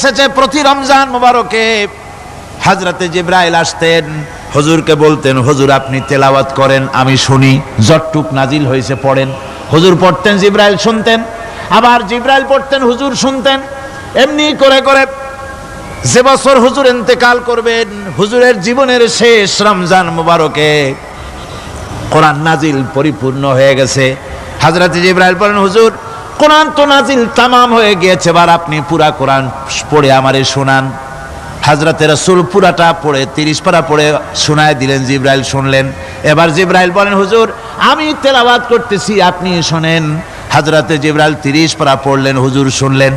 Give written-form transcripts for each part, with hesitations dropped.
এসেছে প্রতি রমজান মুবারকে হযরতে জিবরাইল আসতেন, হুজুরকে বলতেন, হুজুর আপনি তেলাওয়াত করেন আমি শুনি, যতটুক নাজিল হয়েছে পড়েন। হুজুর পড়তেন, জিবরাইল শুনতেন, আবার জিবরাইল পড়তেন, হুজুর শুনতেন। এমনি করে করে যে বছর হুজুর ইন্তেকাল করবেন, হুজুরের জীবনের শেষ রমজান মুবারকে কোরআন নাজিল পরিপূর্ণ হয়ে গেছে। হযরত জিবরাইল বলেন, হুজুর কোরআন তো নাজিল তামাম হয়ে গিয়েছে, এবার আপনি পুরা কোরআন পড়ে আমারে শোনান। হযরতে রাসূল পুরাটা পড়ে 30 পারা পড়ে শোনায় দিলেন, জিবরাইল শুনলেন। এবার জিবরাইল বলেন, হুজুর আমি তেলাওয়াত করতেছি আপনি শোনেন। হযরতে জিবরাইল 30 পারা পড়লেন, হুজুর শুনলেন।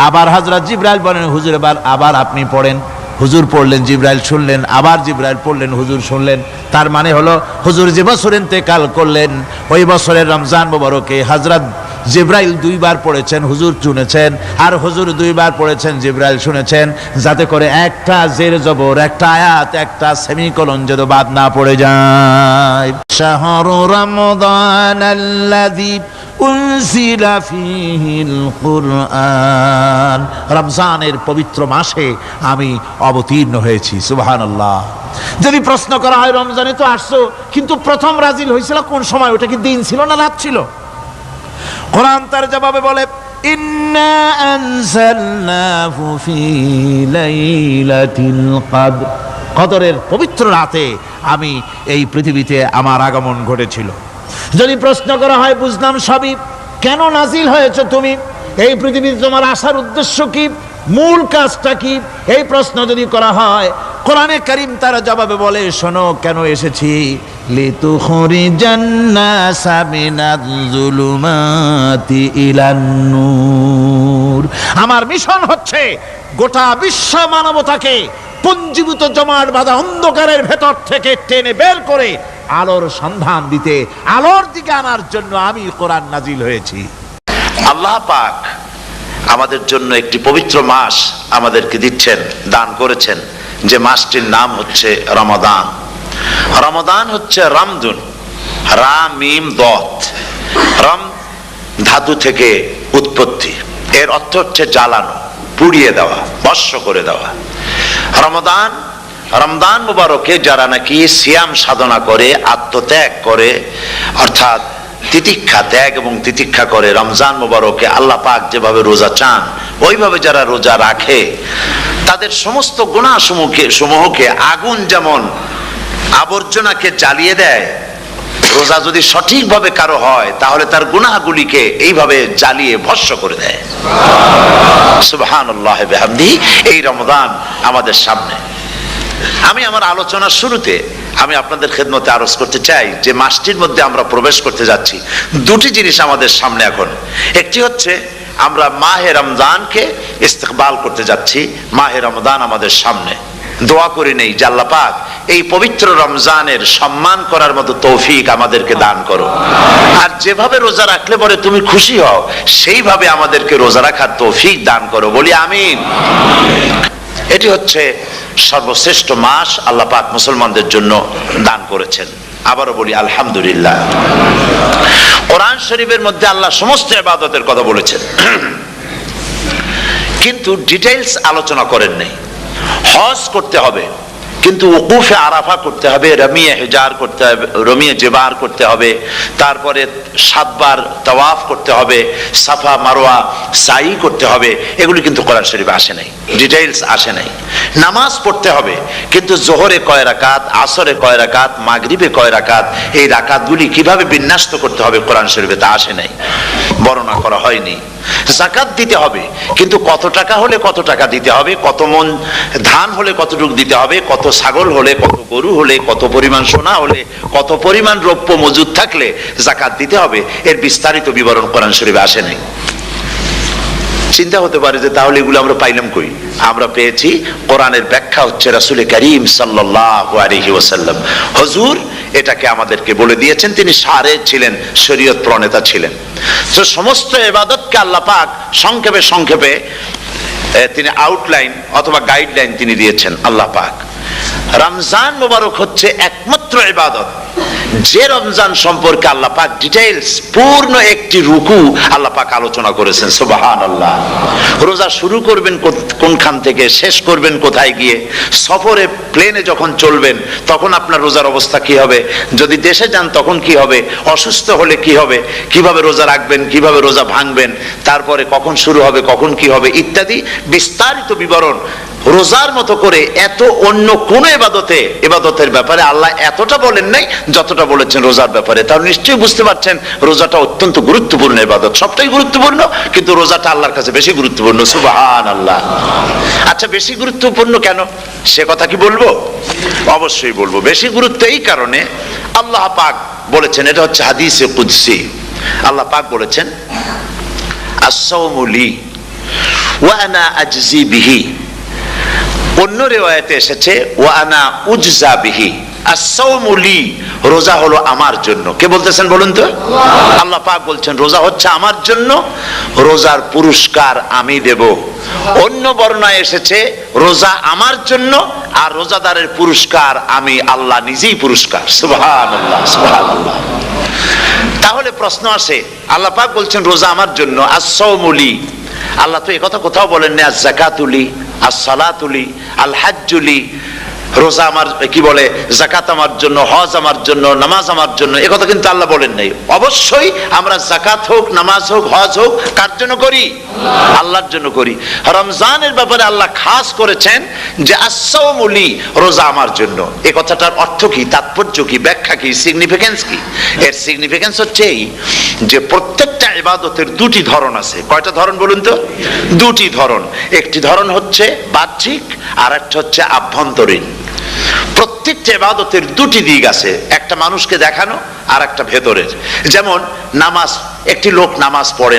আবার হযরত জিবরাইল বলেন, হুজুর আবার আপনি পড়েন। হুজুর পড়লেন, জিবরাইল শুনলেন, আবার জিবরাইল পড়লেন, হুজুর শুনলেন। তার মানে হলো হুজুর যে বছর ইন্তেকাল করলেন ওই বছরের রমজান মুবারকে হযরত জিবরাইল 2 বার পড়েছেন, হুজুর শুনেছেন, আর হুজুর 2 বার পড়েছেন, জিবরাইল শুনেছেন, যাতে করে একটা জের জবর, একটা আয়াত, একটা সেমিকোলন যেন বাদ না পড়ে যায়। শাহরু রমাদানাল্লাযী উনজিলা ফীহিল কুরআন, রমজানের পবিত্র মাসে আমি অবতীর্ণ হয়েছি। সুবহানাল্লাহ। যদি প্রশ্ন করা হয় রমজানে তো আসছো, কিন্তু প্রথম নাজিল হয়েছিল কোন সময়? ওটা কি দিন ছিল না রাত ছিল? কোরআন তার জবাবে বলে, ইন্না আনজালনাহু ফী লাইলাতিল কদর, কদরের পবিত্র রাতে আমি এই পৃথিবীতে আমার আগমন ঘটেছিল। যদি প্রশ্ন করা হয় বুঝলাম সবই, কেন নাজিল হয়েছে তুমি? এই পৃথিবীতে তোমার আসার উদ্দেশ্য কি? মূল কাজটা কি? এই প্রশ্ন যদি করা হয়, কোরআনে কারীম তার জবাবে বলে, শোনো কেন এসেছি। লিতুখরিজান নাসা মিনাজ যুলুমাতি ইলান নূর, আমার মিশন হচ্ছে গোটা বিশ্ব মানবতাকে পুঞ্জীভূত জমাট বাঁধা অন্ধকারের ভেতর থেকে টেনে বের করে আলোর সন্ধান দিতে, আলোর দিকে আনার জন্য আমি কোরআন নাজিল হয়েছি। আল্লাহ পাক আমাদের জন্য একটি পবিত্র মাস আমাদেরকে দিচ্ছেন, দান করেছেন, যে মাসটির নাম হচ্ছে রমাদান। রমাদান হচ্ছে রামদুন, রা মিম দত, রাম ধাতু থেকে উৎপত্তি, এর অর্থ হচ্ছে জ্বালানো, পুড়িয়ে দেওয়া, ভস্ম করে দেওয়া। রমাদান, রমজান মুবারকে যারা নাকি সিয়াম সাধনা করে, আত্মত্যাগ করে, অর্থাৎ তিতিক্ষা, ত্যাগ এবং তিতিক্ষা করে, রমজান মুবারকে আল্লাহ পাক যেভাবে রোজা চান ওইভাবে যারা রোজা রাখে, তাদের সমস্ত গুনাহ সমূহকে আগুন যেমন আবর্জনাকে জ্বালিয়ে দেয়, রোজা যদি সঠিকভাবে কারো হয় তাহলে তার গুনাহগুলিকে এইভাবে জ্বালিয়ে ভস্ম করে দেয়। সুবহানাল্লাহ বিহামদিহি। এই রমজান আমাদের সামনে। আমি আমার আলোচনার শুরুতে আমি আপনাদের খেদমতে আরজ করতে চাই যে মাসটির মধ্যে আমরা প্রবেশ করতে যাচ্ছি, দুটি জিনিস আমাদের সামনে এখন। একটি হচ্ছে আমরা মাহে রমজানকে ইস্তেকবাল করতে যাচ্ছি, মাহে রমজান আমাদের সামনে। দোয়া করে নেই যে আল্লাহ পাক এই পবিত্র রমজানের সম্মান করার মতো তৌফিক আমাদেরকে দান করো, আর যেভাবে রোজা রাখলে পরে তুমি খুশি হও সেইভাবে আমাদেরকে রোজা রাখার তৌফিক দান করো, বলি আমিন। এটি হচ্ছে সর্বশ্রেষ্ঠ মাস আল্লাহ পাক মুসলমানদের জন্য দান করেছেন। আবারও বলি আলহামদুলিল্লাহ। কোরআন শরীফের মধ্যে আল্লাহ সমস্ত ইবাদতের কথা বলেছেন, কিন্তু ডিটেইলস আলোচনা করেন নাই। হজ করতে হবে, কিন্তু উকুফে আরাফা করতে হবে, রমিয়ে হেজার করতে হবে, রমিয়ে জেবার করতে হবে, তারপরে 7 বার তাওয়াফ করতে হবে, সাফা মারওয়া সাই করতে হবে। এগুলি কিন্তু কোরআন শরীফে আসে নাই, ডিটেইলস আসে নাই। নামাজ পড়তে হবে, কিন্তু জোহরে কয় রাকাত, আসরে কয় রাকাত, মাগরিবে কয় রাকাত, এই রাকাতগুলি কিভাবে বিন্যস্ত করতে হবে কোরআন শরীফে তা আসে নাই, বর্ণনা করা হয়নি। যাকাত দিতে হবে, কিন্তু কত টাকা হলে কত টাকা দিতে হবে, কত মন ধান হলে কতটুকু দিতে হবে, কত ছাগল হলে, কত গরু হলে, কত পরিমাণ সোনা হলে, কত পরিমাণ রৌপ্য মজুদ থাকলে যাকাত দিতে হবে, এর বিস্তারিত বিবরণ কোরআন শরীফে আসে নাই। চিন্তা হতে পারে যে তাহলে এগুলো আমরা পাইলাম কই? আমরা পেয়েছি কোরআনের ব্যাখ্যা হচ্ছে রাসূল করিম সাল্লাল্লাহু আলাইহি ওয়াসাল্লাম, হুজুর এটাকে আমাদেরকে বলে দিয়েছেন। তিনি সারে ছিলেন, শরীয়ত প্রণেতা ছিলেন। তো সমস্ত ইবাদতকে আল্লাহ পাক সংক্ষেপে সংক্ষেপে তিনি আউটলাইন অথবা গাইডলাইন তিনি দিয়েছেন আল্লাহ পাক। রমজান মুবারক হচ্ছে একমাত্র ইবাদত যে রমজান সম্পর্কে আল্লাহ পাক ডিটেইলস পূর্ণ একটি রুকু আল্লাহ পাক আলোচনা করেছেন। সুবহানাল্লাহ। রোজা শুরু করবেন কোনখান থেকে, শেষ করবেন কোথায় গিয়ে, সফরে প্লেনে যখন চলবেন তখন আপনার রোজার অবস্থা কি হবে, যদি দেশে যান তখন কি হবে, অসুস্থ হলে কি হবে, কিভাবে রোজা রাখবেন, কিভাবে রোজা ভাঙবেন, তারপরে কখন শুরু হবে, কখন কি হবে ইত্যাদি বিস্তারিত বিবরণ। রোজার মতো করে এত অন্য কোন ইবাদতের ব্যাপারে আল্লাহ এতটা বলেন নাই যতটা বলেছেন রোজার ব্যাপারে। তাহলে নিশ্চয়ই বুঝতে পারছেন রোজাটা অত্যন্ত গুরুত্বপূর্ণ ইবাদত। সবটাই গুরুত্বপূর্ণ, কিন্তু রোজাটা আল্লাহর কাছে বেশি গুরুত্বপূর্ণ। সুবহানাল্লাহ। আচ্ছা, বেশি গুরুত্বপূর্ণ কেন সে কথা কি বলবো? অবশ্যই বলবো। বেশি গুরুত্ব এই কারণে, আল্লাহ পাক বলেছেন, এটা হচ্ছে হাদিসে কুদসি, আল্লাহ পাক বলেছেন আস-সাওমু লি ওয়া আনা আজজি বিহি। অন্য রিওয়ায়াতে এসেছে ওয়া আনা উজজা বিহি। আস-সাওমু লি, রোজা হলো আমার জন্য। কে বলতেছেন বলুন তো? আল্লাহ পাক বলছেন রোজা হচ্ছে আমার জন্য, রোজার পুরস্কার আমি দেব। অন্য বর্ণনায় এসেছে রোজা আমার জন্য আর রোজাদারের পুরস্কার আমি আল্লাহ নিজেই পুরস্কার। সুবহানাল্লাহ, সুবহানাল্লাহ। তাহলে প্রশ্ন আসে, আল্লাহ পাক বলছেন রোজা আমার জন্য, আস-সাওমু লি। আল্লাহ তো একথা কোথাও বলেন না আজ-যাকাতুলি, আস-সালাতুলি, আল-হাজ্জুলি। রোজা আমার কি বলে, যাকাত আমার জন্য, হজ আমার জন্য, নামাজ আমার জন্য, একথা কিন্তু আল্লাহ বলেন নাই। অবশ্যই আমরা যাকাত হোক, নামাজ হোক, হজ হোক কার জন্য করি? আল্লাহর জন্য করি। রমজানের ব্যাপারে আল্লাহ খাস করেছেন যে আস-সাওমু লি, রোজা আমার জন্য। এই কথাটার অর্থ কি, তাৎপর্য কি, ব্যাখ্যা কি, সিগনিফিকেন্স কি? এর সিগনিফিকেন্স হচ্ছে এই যে প্রত্যেকটা ইবাদতের দুটি ধরন আছে। কয়টা ধরন বলুন তো? দুটি ধরন। একটি ধরন হচ্ছে বাহ্যিক আর একটা হচ্ছে আভ্যন্তরীণ। প্রত্যেকটা ইবাদতের দুটি দিক আছে, একটা মানুষকে দেখানো আর একটা ভেতরের। যেমন নামাজ, একটি লোক নামাজ পড়ে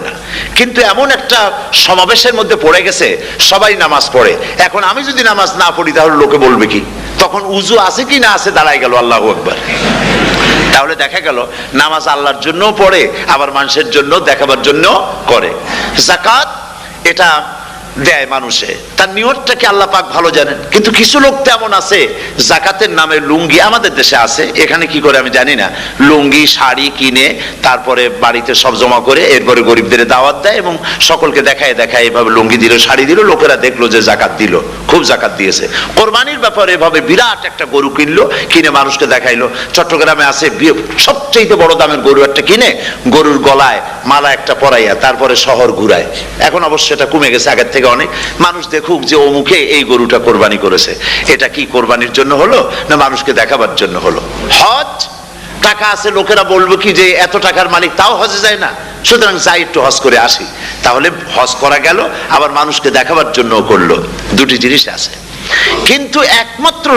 না, কিন্তু এমন একটা সমাবেশের মধ্যে পড়ে গেছে সবাই নামাজ পড়ে। এখন আমি যদি নামাজ না পড়ি তাহলে লোকে বলবে কি? তখন উজু আছে কি না আছে দাঁড়ায় গেল, আল্লাহু আকবার। তাহলে দেখা গেল নামাজ আল্লাহর জন্য পড়ে, আবার মানুষের জন্য দেখাবার জন্য করে। যাকাত এটা দেয় মানুষে, তার নিয়তটাকে আল্লাহ পাক ভালো জানেন। কিন্তু কিছু লোক তেমন আছে যাকাতের নামে লুঙ্গি, আমাদের দেশে আছে, এখানে কি করে আমি জানি না, লুঙ্গি শাড়ি কিনে তারপরে বাড়িতে সব জমা করে এরপরে গরিবদের দাওয়াত দেয় এবং সকলকে দেখায় এভাবে লুঙ্গি দিল, শাড়ি দিল, লোকেরা দেখলো যে যাকাত দিল, খুব যাকাত দিয়েছে। কোরবানির ব্যাপারে এভাবে বিরাট একটা গরু কিনলো, কিনে মানুষকে দেখাইলো। চট্টগ্রামে আছে সবচেয়ে বড় দামের গরু একটা কিনে গরুর গলায় মালা একটা পরাইয়া তারপরে শহর ঘুরায়। এখন অবশ্য এটা কমে গেছে আগের থেকে অনেক। মানুষ দেখুক যে অমুকে এই গরুটা কোরবানি করেছে। এটা কি কোরবানির জন্য হলো না মানুষকে দেখাবার জন্য হলো? হজ, টাকা আছে, লোকেরা বলবো কি যে এত টাকার মালিক তাও হজে যায় না, সুতরাং যাই একটু হজ করে আসি। তাহলে হজ করা গেল, আবার মানুষকে দেখাবার জন্য করলো। দুটি জিনিস আছে। কিন্তু একমাত্র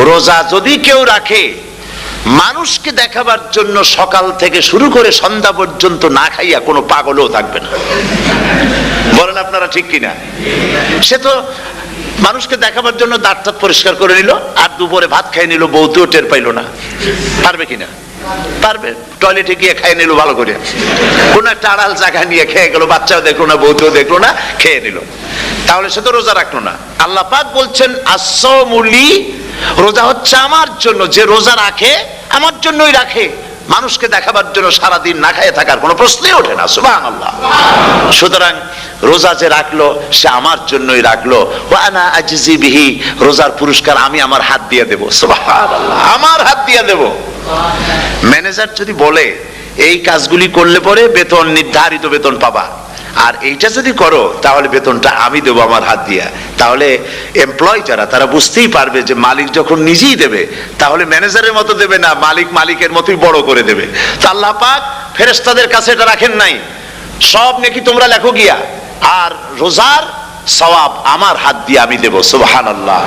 রোজা যদি কেউ রাখে মানুষকে দেখাবার জন্য, সকাল থেকে শুরু করে সন্ধ্যা পর্যন্ত না খাইয়া কোনো পাগলও থাকবে না। বলেন আপনারা ঠিক কিনা? সে তো মানুষকে দেখাবার জন্য দাঁত পরিষ্কার করে নিল আর দুপুরে ভাত খাই নিল, বউতেও টের পাইল না। পারবে কিনা? পারবে। টয়লেটে গিয়ে খাই নিল ভালো করে, কোন একটা আড়াল জায়গা নিয়ে খেয়ে গেল, বাচ্চাও দেখলো না, বউতেও দেখলো না, খেয়ে নিল। তাহলে সে তো রোজা রাখলো না। আল্লাহ পাক বলছেন আস-সাওমু লি, রোজা হচ্ছে আমার জন্য। যে রোজা রাখে আমার জন্যই রাখে, মানুষকে দেখাবার জন্য সারাদিন না খেয়ে থাকার কোনো প্রশ্নই ওঠে না। সুবহানাল্লাহ। সুতরাং রোজা যে রাখলো সে আমার জন্যই রাখলো। ওয়া আনা আজজি বিহি, রোজার পুরস্কার আমি আমার হাত দিয়ে দেব। সুবহানাল্লাহ, আমার হাত দিয়ে দেব। ম্যানেজার যদি বলে এই কাজগুলি করলে পরে বেতন, নির্ধারিত বেতন পাবা, আর এইটা যদি করো তাহলে বেতনটা আমি দেবো আমার হাত দিয়া, তাহলে এমপ্লয় যারা তারা বুঝতেই পারবে যে মালিক যখন নিজেই দেবে তাহলে ম্যানেজারের মতো দেবে না, মালিকের মতোই বড় করে দেবে। তো আল্লাহ পাক ফেরেশতাদের কাছে এটা রাখেন নাই, সব নেকি তোমরা লেখো গিয়া, আর রোজার সওয়াব আমার হাত দিয়ে আমি দেব। সুবহানাল্লাহ।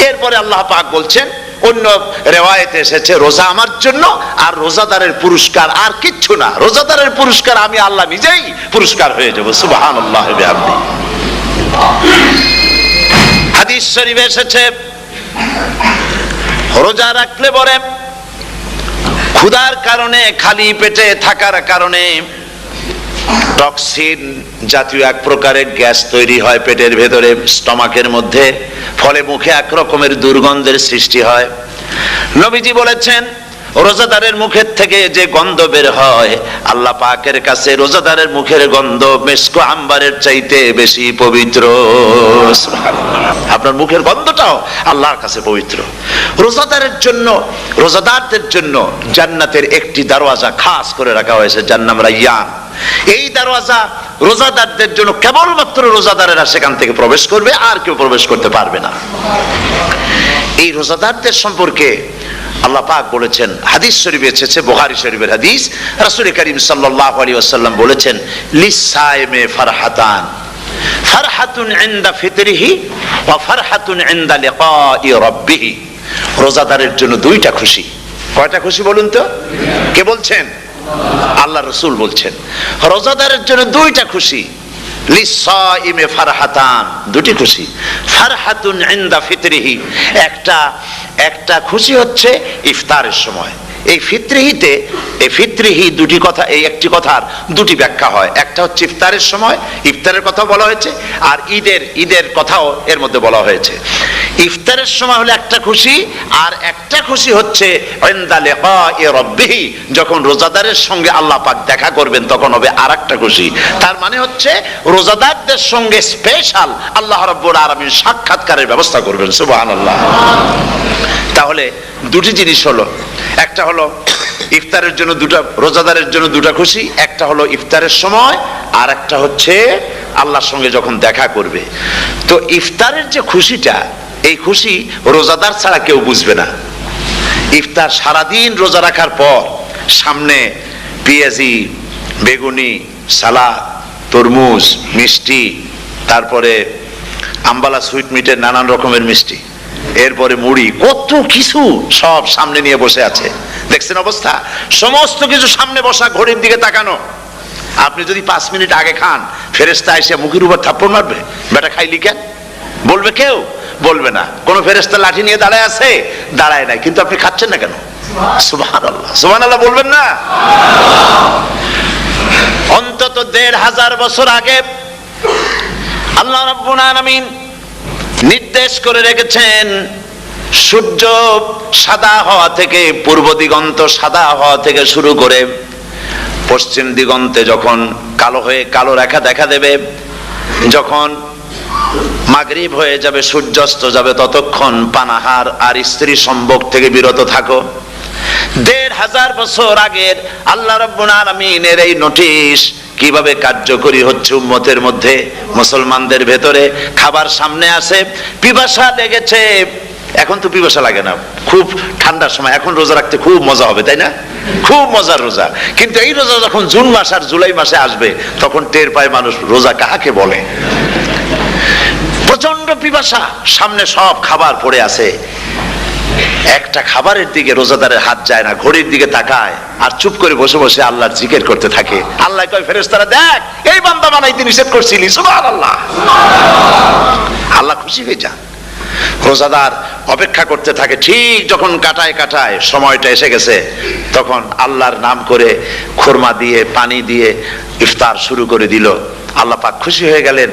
এরপরে আল্লাহ পাক বলছেন, অন্য রিওয়ায়াতে এসেছে রোজা আমার জন্য আর রোজাদারের পুরস্কার আর কিচ্ছু না, রোজাদারের পুরস্কার আমি আল্লাহ নিজেই পুরস্কার হয়ে যাব। সুবহানাল্লাহ। হাদিস শরীফে এসেছে রোজা রাখলে পরে ক্ষুধার কারণে, খালি পেটে থাকার কারণে টক্সিন জাতীয় এক প্রকারের গ্যাস তৈরি হয় পেটের ভেতরে, স্টমাকের মধ্যে, ফলে মুখে এক রকমের দুর্গন্ধের সৃষ্টি হয়। নবীজি বলেছেন রোজাদারের মুখের থেকে যে গন্ধ বের হয় আল্লাহ পাকের কাছে রোজাদারের মুখের গন্ধ মিস্ক আম্বারের চাইতে বেশি পবিত্র। আপনার মুখের গন্ধটাও আল্লাহর কাছে পবিত্র। রোজাদারদের জন্য জান্নাতের একটি দরওয়াজা খাস করে রাখা হয়েছে, যার নাম রায়্যান। এই দরওয়াজা রোজাদারদের জন্য, কেবলমাত্র রোজাদারেরা সেখান থেকে প্রবেশ করবে, আর কেউ প্রবেশ করতে পারবে না। এই রোজাদারদের সম্পর্কে আল্লাহ পাক বলেছেন, হাদিস শরীফে এসেছে, বুখারী শরীফের হাদিস, রাসূল করিম সাল্লাল্লাহু আলাইহি ওয়াসাল্লাম বলেছেন, লিসাইমে ফারহাতান, ফারহাতুন ইনদা ফিতরিহি ওয়া ফারহাতুন ইনদা লিকাই রাব্বিহি। রোজাদারের জন্য দুইটা খুশি। কয়টা খুশি বলুন তো? কে বলছেন? আল্লাহ রাসূল বলছেন রোজাদারের জন্য দুইটা খুশি। লিসাইমে ফারহাতান, দুটি খুশি। ফারহাতুন ইনদা ফিতরিহি, একটা খুশি হচ্ছে ইফতারের সময়। এই ফিতরিহি দুটি কথা, এই একটি কথার দুটি ব্যাখ্যা হয়। একটা হচ্ছে ইফতারের সময়, ইফতারের কথা বলা হয়েছে, আর ঈদের কথাও এর মধ্যে বলা হয়েছে। ইফতারের সময় হলে একটা খুশি, আর একটা খুশি হচ্ছে ইনদা লিকাই রাব্বিহি, যখন রোজাদারের সঙ্গে আল্লাহ পাক দেখা করবেন তখন হবে আরেকটা খুশি। তার মানে হচ্ছে রোজাদারদের সঙ্গে স্পেশাল আল্লাহ রাব্বুল আলামিন সাক্ষাৎকারের ব্যবস্থা করবেন। সুবহানাল্লাহ। তাহলে দুটি জিনিস হলো, একটা হলো ইফতারের জন্য রোজাদারের জন্য দুটা খুশি, একটা হলো ইফতারের সময়, আর একটা হচ্ছে আল্লাহর সঙ্গে যখন দেখা করবে। তো ইফতারের যে খুশিটা, এই খুশি রোজাদার ছাড়া কেউ বুঝবে না। ইফতার সারাদিন রোজা রাখার পর সামনে পেঁয়াজি, বেগুনি, সালাদ, তরমুজ, মিষ্টি, তারপরে আম্বালা সুইট মিটের নানান রকমের মিষ্টি, এরপরে মুড়ি, কত কিছু সব সামনে নিয়ে বসে আছে। দেখছেন অবস্থা? সমস্ত কিছু সামনে বসা, ঘড়ির দিকে তাকানো। আপনি যদি 5 মিনিট আগে খান, ফেরেশতা এসে মুখের উপর থাপ্পড় মারবে, বেটা খাইলি কেন? বলবে কেউ? বলবে না। কোন ফেরেশতা লাঠি নিয়ে দাঁড়ায় আছে? দাঁড়ায় নাই। কিন্তু আপনি খাচ্ছেন না কেন? সুবহানাল্লাহ, সুবহানাল্লাহ বলবেন না? অন্তত 1500 বছর আগে আল্লাহ রাব্বুল আলামিন নির্দেশ করে রেখেছেন, সূর্য সাদা হওয়া থেকে, পূর্ব দিগন্ত সাদা হওয়া থেকে শুরু করে পশ্চিম দিগন্তে যখন কালো রেখা দেখা দেবে, যখন মাগরিব হয়ে যাবে, সূর্যাস্ত যাবে, ততক্ষণ পানাহার আর স্ত্রী সম্ভোগ থেকে বিরত থাকো। 1500 বছর আগের আল্লাহ রাব্বুল আলামিনের এই নোটিশ কিভাবে কার্যকরী হচ্ছে উম্মতের মধ্যে, মুসলমানদের ভেতরে। খাবার সামনে আসে, পিপাসা লেগেছে। এখন তো পিপাসা লাগে না, খুব ঠান্ডার সময়, এখন রোজা রাখতে খুব মজা হবে, তাই না? খুব মজার রোজা। কিন্তু এই রোজা যখন জুন মাস আর জুলাই মাসে আসবে, তখন টের পায় মানুষ রোজা কাকে বলে। প্রচন্ড পিপাসা, সামনে সব খাবার পড়ে আছে, একটা খাবারের দিকে রোজাদারের হাত যায় না, ঘড়ির দিকে তাকায় আর চুপ করে বসে বসে আল্লাহর জিকির করতে থাকে। আল্লাহ কয়, ফেরেশতারা দেখ, এই বান্দা বানাইতে নিষেধ করছিলি। সুবহানাল্লাহ। আল্লাহ খুশি হয়ে যান। রোজাদার অপেক্ষা করতে থাকে, ঠিক যখন কাটায় সময়টা এসে গেছে, তখন আল্লাহর নাম করে খুরমা দিয়ে, পানি দিয়ে ইফতার শুরু করে দিল। আল্লাহ পাক খুশি হয়ে গেলেন।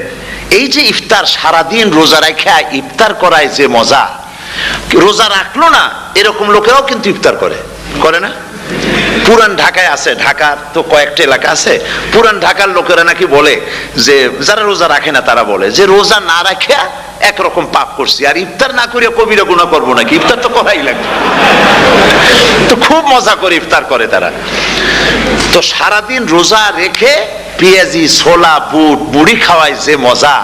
এই যে ইফতার, সারাদিন রোজা রাখা ইফতার করায় যে মজা, রোজা রাখলো না এরকম লোকেরাও কিন্তু ইফতার করে না? পুরান ঢাকায় আছে, ঢাকার তো কয়েকটা এলাকা আছে, পুরান ঢাকার লোকেরা নাকি বলে যে, যারা রোজা রাখে না তারা বলে যে, রোজা না রাখে একরকম পাপ করছি, আর ইফতার না করিয়া কবিরা গুনাহ করবো নাকি? ইফতার তো করাই লাগবে। তো খুব মজা করে ইফতার করে তারা। তো সারাদিন রোজা রেখে পেঁয়াজি, ছোলা, বুট, মুড়ি খাওয়ায় যে মজা,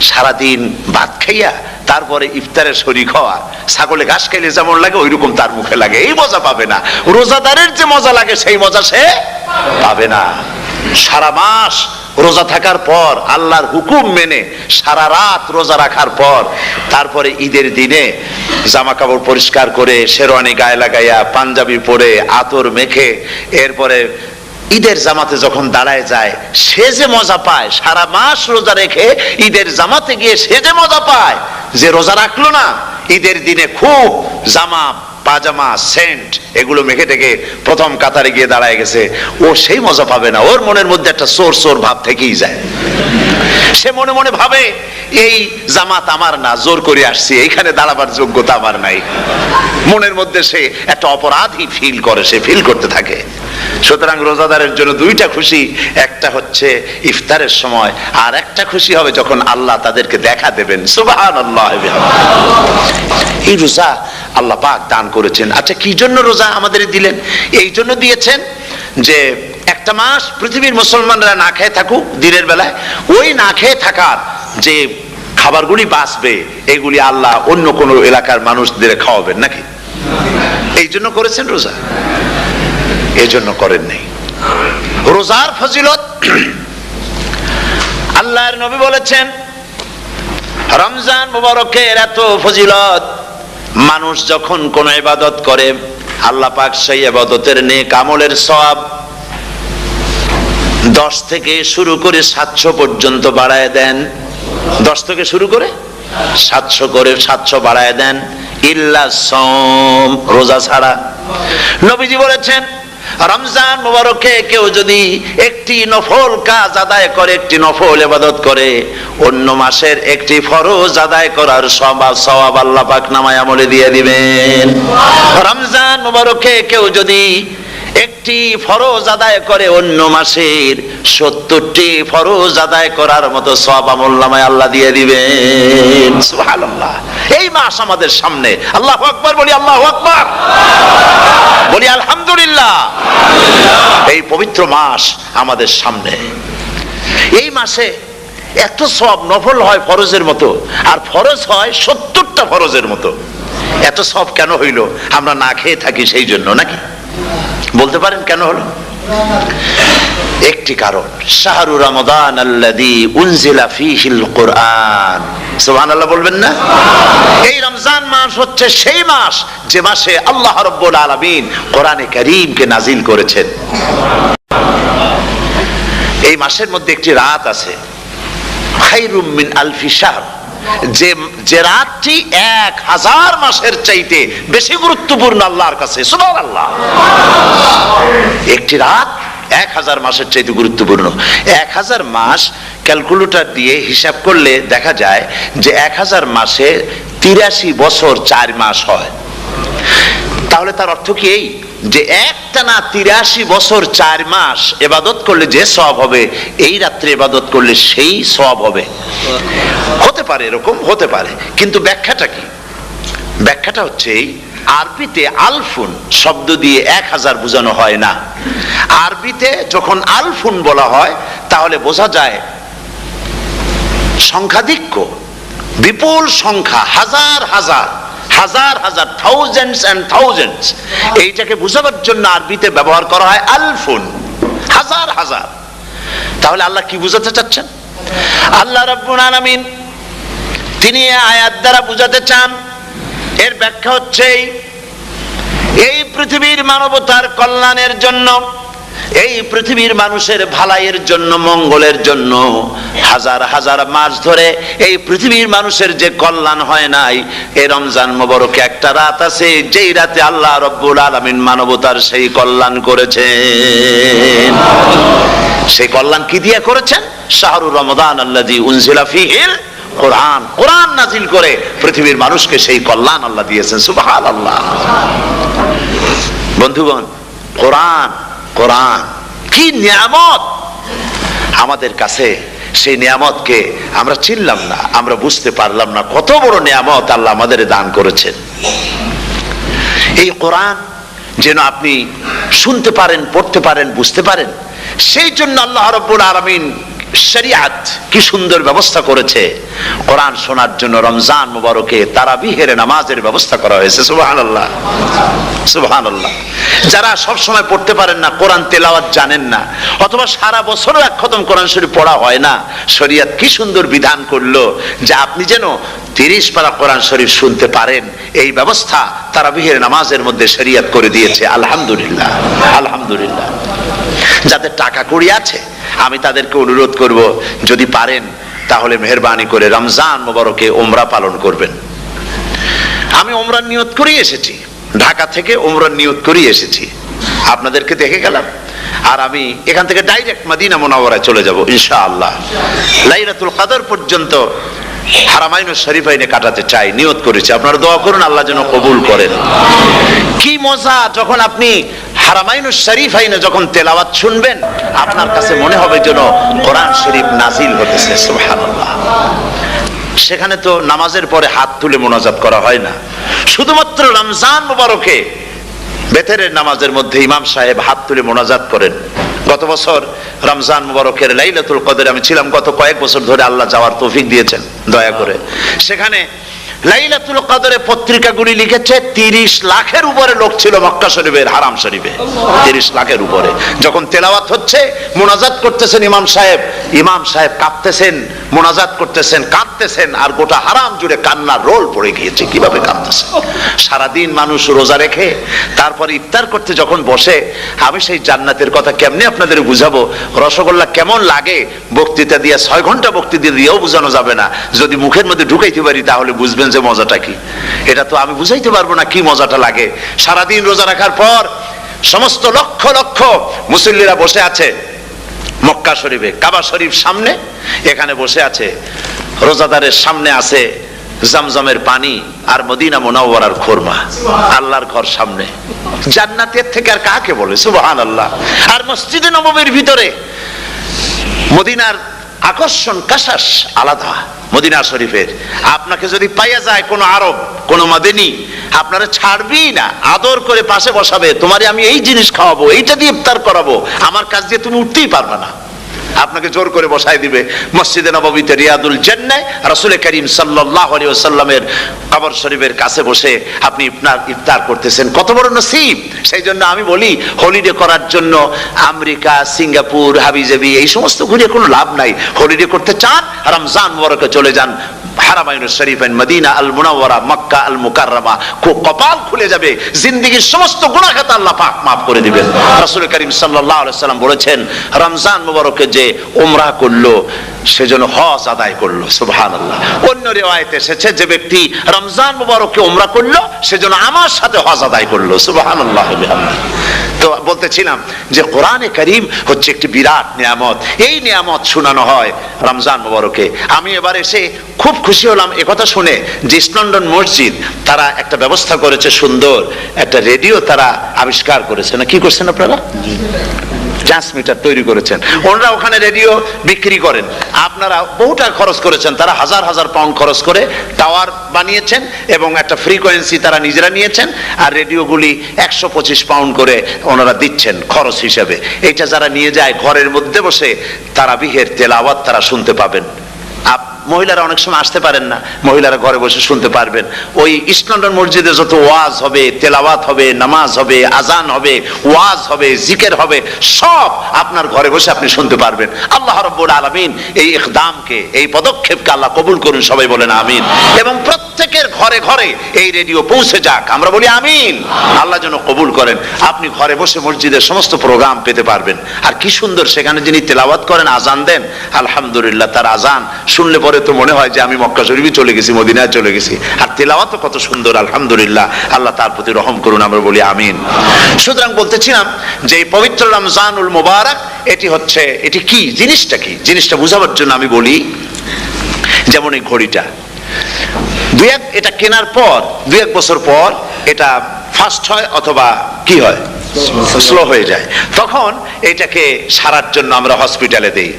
সারাদিন ভাত খাইয়া তারপরে ইফতারের শরীক হওয়া, ছাগলে ঘাস খাইলে যেমন লাগে ওইরকম তার মুখে লাগে। এই মজা পাবে না। রোজাদারের যে মজা লাগে সেই মজা সে পাবে না। সারা মাস রোজা থাকার পর, আল্লাহর হুকুম মেনে সারা রাত রোজা রাখার পর, তারপরে ঈদের দিনে জামা কাপড় পরিষ্কার করে, শেরওয়ানি গায়ে লাগাইয়া, পাঞ্জাবি পরে, আতর মেখে, এরপরে ঈদের জামাতে যখন দাঁড়ায় যায়, সে যে মজা পায়, সারা মাস রোজা রেখে ঈদের জামাতে গিয়ে সে যে মজা পায়, যে রোজা রাখলো না, ঈদের দিনে খুব জামা পাজামা, সেন্ট এগুলো মেখে টেকে প্রথম কাতারে গিয়ে দাঁড়ায় গেছে, ও সেই মজা পাবে না। ওর মনের মধ্যে একটা চোর চোর ভাব থেকেই যায়। সে মনে মনে ভাবে এই জামাত আমার না, জোর করে আসছি, এইখানে দাঁড়াবার যোগ্যতা আমার নাই। মনের মধ্যে সে একটা অপরাধী ফিল করে, সে ফিল করতে থাকে। সুতরাং রোজাদারের জন্য দুইটা খুশি, একটা হচ্ছে ইফতারের সময়, আর একটা খুশি হবে যখন আল্লাহ তাদেরকে দেখা দেবেন। সুবহানাল্লাহ। এই রোজা আল্লাহ পাক দান করেছেন। আচ্ছা, কি জন্য রোজা আমাদের দিলেন? এই জন্য দিয়েছেন যে একটা মাস পৃথিবীর মুসলমানরা না খেয়ে থাকুক দিনের বেলায়, ওই না খেয়ে থাকার যে খাবারগুলি বাঁচবে এগুলি আল্লাহ অন্য কোন এলাকার মানুষদের খাওয়াবেন নাকি? এই জন্য করেছেন রোজা, এই জন্য করেন নাই। রোজার ফজিলত আল্লাহর নবী বলেছেন, রমজান মুবারকের এত ফজিলত, মানুষ যখন কোন ইবাদত করে আল্লাহ পাক সেই ইবাদতের নেক আমলের সওয়াব 10 থেকে শুরু করে 700 পর্যন্ত বাড়ায় দেন। 10 থেকে শুরু করে 700 বাড়ায় দেন, ইল্লা সাওম, রোজা ছাড়া। নবীজি বলেছেন, রমজান মুবারকে কেউ যদি একটি নফল কাজ আদায় করে, একটি নফল ইবাদত করে, অন্য মাসের একটি ফরজ আদায় করার সওয়াব আল্লাহ পাক নামায় আমলে দিয়ে দিবেন। রমজান মুবারকে কেউ যদি একটি ফরজ আদায় করে, অন্য মাসের 70টি ফরজ আদায় করার মতো সওয়াব আমলনামায় আল্লাহ দিয়ে দিবেন। সুবহানাল্লাহ। এই মাস আমাদের সামনে, আল্লাহু আকবার বলি, আল্লাহু আকবার বলি, আলহামদুলিল্লাহ। এই পবিত্র মাস আমাদের সামনে। এই মাসে এত সওয়াব, নফল হয় ফরজের মতো, আর ফরজ হয় 70টা ফরজের মতো। এত সওয়াব কেন হইল? আমরা না খেয়ে থাকি সেই জন্য নাকি? বলতে পারেন কেন হলো? একটি কারণ, শাহরু রমাদান আল্লাযী উনজিলা ফীহিল কুরআন। সুবহানাল্লাহ বলবেন না? এই রমজান মাস হচ্ছে সেই মাস যে মাসে আল্লাহ রাব্বুল আলামিন কোরআনে কারীমকে নাজিল করেছেন। এই মাসের মধ্যে একটি রাত আছে, খায়রুম মিন আলফি শাহর, যে রাতটি 1000 মাসের চাইতে বেশি গুরুত্বপূর্ণ আল্লাহর কাছে। সুবহানাল্লাহ। একটি রাত 1000 মাসের চাইতে গুরুত্বপূর্ণ। 1000 মাস ক্যালকুলেটর দিয়ে হিসাব করলে দেখা যায় যে 1000 মাসে 83 বছর 4 মাস হয়। তাহলে তার অর্থ কি এই যে একটানা 83 বছর 4 মাস ইবাদত করলে যে সওয়াব হবে, এই রাত্রে ইবাদত করলে সেই সওয়াব হবে? হতে পারে, এরকম হতে পারে, কিন্তু ব্যাখ্যাটা কি? ব্যাখ্যাটা হচ্ছে এই, আরবিতে আলফুন শব্দ দিয়ে 1000 বোঝানো হয় না। আরবিতে যখন আলফুন বলা হয় তাহলে বোঝা যায় সংখ্যাধিক্য, বিপুল সংখ্যা, হাজার হাজার হাজার হাজার, থাউজেন্ডস এন্ড থাউজেন্ডস। এইটাকে বোঝাবার জন্য আরবিতে ব্যবহার করা হয় আলফুন, হাজার হাজার। তাহলে আল্লাহ কি বুঝাতে চাচ্ছেন? আল্লাহ রাব্বুল আলামিন তিনি আয়াত দ্বারা বুঝাতে চান, এর ব্যাখ্যা হচ্ছে এই পৃথিবীর মানবতার কল্যাণের জন্য, এই পৃথিবীর মানুষের ভালাইয়ের জন্য, মঙ্গলের জন্য হাজার হাজার মাস ধরে এই পৃথিবীর মানুষের যে কল্যাণ হয় নাই, এই রমজান মুবারকে একটা রাত আছে যেই রাতে আল্লাহ রাব্বুল আলামিন মানবতার সেই কল্যাণ করেছেন। সেই কল্যাণ কি দিয়ে করেছেন? শাহরু রমাদান আল্লাযী উনজিলা ফীহিল কোরআন, কোরআন নাজিল করে পৃথিবীর মানুষকে সেই কল্যাণ আল্লাহ দিয়েছেন। সুবহানাল্লাহ। বন্ধুগণ, কোরআন, কোরআন কি নিয়ামত আমাদের কাছে! সেই নিয়ামতকে আমরা চিনলাম না, আমরা বুঝতে পারলাম না কত বড় নিয়ামত আল্লাহ আমাদের দান করেছেন। এই কোরআন যেন আপনি শুনতে পারেন, পড়তে পারেন, বুঝতে পারেন, সেই জন্য আল্লাহ রাব্বুল আলামিন শরিয়াত কি সুন্দর ব্যবস্থা করেছে। কোরআন শোনার জন্য রমজান মুবারকে তারাবিহের নামাজের ব্যবস্থা করা হয়েছে। সুবহানাল্লাহ, সুবহানাল্লাহ। যারা সব সময় পড়তে পারেন না, কোরআন তেলাওয়াত জানেন না, অথবা সারা বছর এক খতম কোরআন শরীফ পড়া হয় না, শরিয়াত কি সুন্দর বিধান করলো যে আপনি যেন 30 পারা কোরআন শরীফ শুনতে পারেন। এই ব্যবস্থা তারাবিহের নামাজের মধ্যে শরিয়াত করে দিয়েছে। আলহামদুলিল্লাহ, আলহামদুলিল্লাহ। যাদের টাকা কড়ি আছে আমি তাদেরকে অনুরোধ করব, যদি পারেন তাহলে মেহেরবানি করে রমজান মুবারকে উমরা পালন করবেন। আমি উমরার নিয়ত করে এসেছি, ঢাকা থেকে উমরার নিয়ত করেই এসেছি, আপনাদেরকে দেখে গেলাম, আর আমি এখান থেকে ডাইরেক্ট মদিনা মুনাওয়ারায় চলে যাব ইনশাআল্লাহ। লাইলাতুল কদর পর্যন্ত হারামাইনুশ শরীফাইনে কাটাতে চাই, নিয়ত করেছি। আপনারা দোয়া করুন আল্লাহ যেন কবুল করেন। কি মজা যখন আপনি হারামাইনুশ শরীফাইনে যখন তেলাওয়াত শুনবেন, আপনার কাছে মনে হবে যেন কোরআন শরীফ নাজিল হতেছে। সুবহানাল্লাহ। সেখানে তো নামাজের পরে হাত তুলে মোনাজাত করা হয় না, শুধুমাত্র রমজান মুবারকে বেতেরের নামাজের মধ্যে ইমাম সাহেব হাত তুলে মোনাজাত করেন। গত বছর রমজান মুবারকের লাইলাতুল কদরে আমি ছিলাম, গত কয়েক বছর ধরে আল্লাহ যাওয়ার তৌফিক দিয়েছেন দয়া করে। সেখানে লাইলাতুল কদরে পত্রিকাগুলি লিখেছে 30 লাখের উপরে লোক ছিল মক্কা শরীফের হারাম শরীফে, 30 লাখের উপরে। যখন তেলাওয়াত হচ্ছে, মোনাজাত করতেছেন ইমাম সাহেব কাঁদতেছেন, মোনাজাত করতেছেন, কাঁদতেছেন, আর গোটা হারাম জুড়ে কান্নার রোল পড়ে গিয়েছে। কিভাবে কাঁদতেছে! সারাদিন মানুষ রোজা রেখে তারপর ইফতার করতে যখন বসে, আমি সেই জান্নাতের কথা কেমনে আপনাদের বুঝাবো? রসগোল্লা কেমন লাগে বক্তৃতা দিয়ে 6 ঘন্টা বক্তৃতা দিয়েও বোঝানো যাবে না। যদি মুখের মধ্যে ঢুকাইতে পারি তাহলে বুঝবেন যে মজাটা কি। এটা তো আমি বুঝাইতে পারবো না কি মজাটা লাগে। সারাদিন রোজা রাখার পর সমস্ত লক্ষ লক্ষ মুসল্লিরা বসে আছে মক্কা শরীফে, কাবা শরীফ সামনে, এখানে বসে আছে। রোজাদারের সামনে আছে জমজমের পানি আর মদিনা মুনাওয়ারার খুরমা। আল্লাহর ঘর সামনে, জান্নাতের থেকে আর কাকে বলে? সুবহানাল্লাহ। আর মসজিদে নববীর ভিতরে মদিনার আকর্ষণ কাশাস আলাদা। মদিনা শরীফের আপনাকে যদি পাইয়া যায় কোন আরব, কোন মাদানী, আপনারা ছাড়বেই না, আদর করে পাশে বসাবে। তোমারে আমি এই জিনিস খাওয়াবো, এইটা দিয়ে ইফতার করাবো, আমার কাছ দিয়ে তুমি উঠতেই পারবে না। আপনাকে জোর করে বসাই দিবে মসজিদে নববীতে, রিয়াদুল জান্নাহ, রাসূল করিম সাল্লাল্লাহু আলাইহি ওয়াসাল্লামের কবর শরীফের কাছে বসে আপনি ইফতার করতেছেন। কত বড় নসিব! সেই জন্য আমি বলি, হলিডে করার জন্য আমেরিকা, সিঙ্গাপুর, হাবিজাবি এই সমস্ত ঘুরে কোনো লাভ নাই। হলিডে করতে চান, রমজান মুবারকে চলে যান হারামাইনুশ শরীফাইন, মদিনা আল মুনাওয়ারা, মক্কা আল মুকাররমা। কপাল খুলে যাবে, জিন্দেগীর সমস্ত গুনাহ খাতা আল্লাহ পাক maaf করে দিবেন। রাসূল করিম সাল্লাল্লাহু আলাইহি ওয়াসাল্লাম বলেছেন, রমজান মুবারকে যে উমরা করলো সেজন্য হজ আদায় করলো। সুবহানাল্লাহ। অন্য রিওয়ায়াতে এসেছে, যে ব্যক্তি রমজান মুবারকে উমরা করলো সেজন্য আমার সাথে হজ আদায় করলো। সুবহানাল্লাহ। তো বলতেছিলাম যে কোরআনে কারীম হচ্ছে একটি বিরাট নিয়ামত। এই নিয়ামত শোনানো হয় রমজান মুবারকে। আমি এবার এসে খুব খুশি হলাম একথা শুনে যে ইস্ট লন্ডন মসজিদ তারা একটা ব্যবস্থা করেছে, সুন্দর একটা রেডিও তারা আবিষ্কার করেছে। না কি করছেন আপনারা? ট্রান্সমিটার তৈরি করেছেন। ওনারা ওখানে রেডিও বিক্রি করেন। আপনারা বহু টাকা খরচ করেছেন, তারা হাজার হাজার পাউন্ড খরচ করে টাওয়ার বানিয়েছেন এবং একটা ফ্রিকোয়েন্সি তারা নিজেরা নিয়েছেন, আর রেডিওগুলি 125 পাউন্ড করে ওনারা দিচ্ছেন খরচ হিসেবে। এইটা যারা নিয়ে যায় ঘরের মধ্যে বসে তারাবিহের তেলাওয়াত তারা শুনতে পাবেন। মহিলারা অনেক সময় আসতে পারেন না, মহিলারা ঘরে বসে শুনতে পারবেন। ওই ইস্ট লন্ডন মসজিদে যত ওয়াজ হবে, তেলাওয়াত হবে, নামাজ হবে, আজান হবে, ওয়াজ হবে, জিকির হবে, সব আপনার ঘরে বসে আপনি শুনতে পারবেন। আল্লাহ রাব্বুল আলামিন এই ইকদামকে, এই পদক্ষেপকে আল্লাহ কবুল করুন, সবাই বলেন আমিন। এবং প্রত্যেকের ঘরে ঘরে এই রেডিও পৌঁছে যাক, আমরা বলি আমিন। আল্লাহ যেন কবুল করেন। আপনি ঘরে বসে মসজিদের সমস্ত প্রোগ্রাম পেতে পারবেন। আর কি সুন্দর, সেখানে যিনি তেলাওয়াত করেন, আজান দেন, আলহামদুলিল্লাহ, তার আজান শুনলে পরে তো মনে হয় যে আমি মক্কা শরীফে চলে গেছি, মদিনায় চলে গেছি। আর তেলাওয়াত কত সুন্দর, আলহামদুলিল্লাহ। আল্লাহ তার প্রতি রহম করুন, আমরা বলি আমিন। সুতরাং বলতেছিলাম যে এই পবিত্র রমজানুল মুবারক, এটি কি জিনিসটা, কি জিনিসটা বোঝাবার জন্য আমি বলি, যেমন এই ঘড়িটা এটা কেনার পর 2-1 বছর পর এটা ফাস্ট হয় অথবা কি হয়, স্লো হয়ে যায়। তখন এটাকে সারার জন্য আমরা হসপিটালে দেই।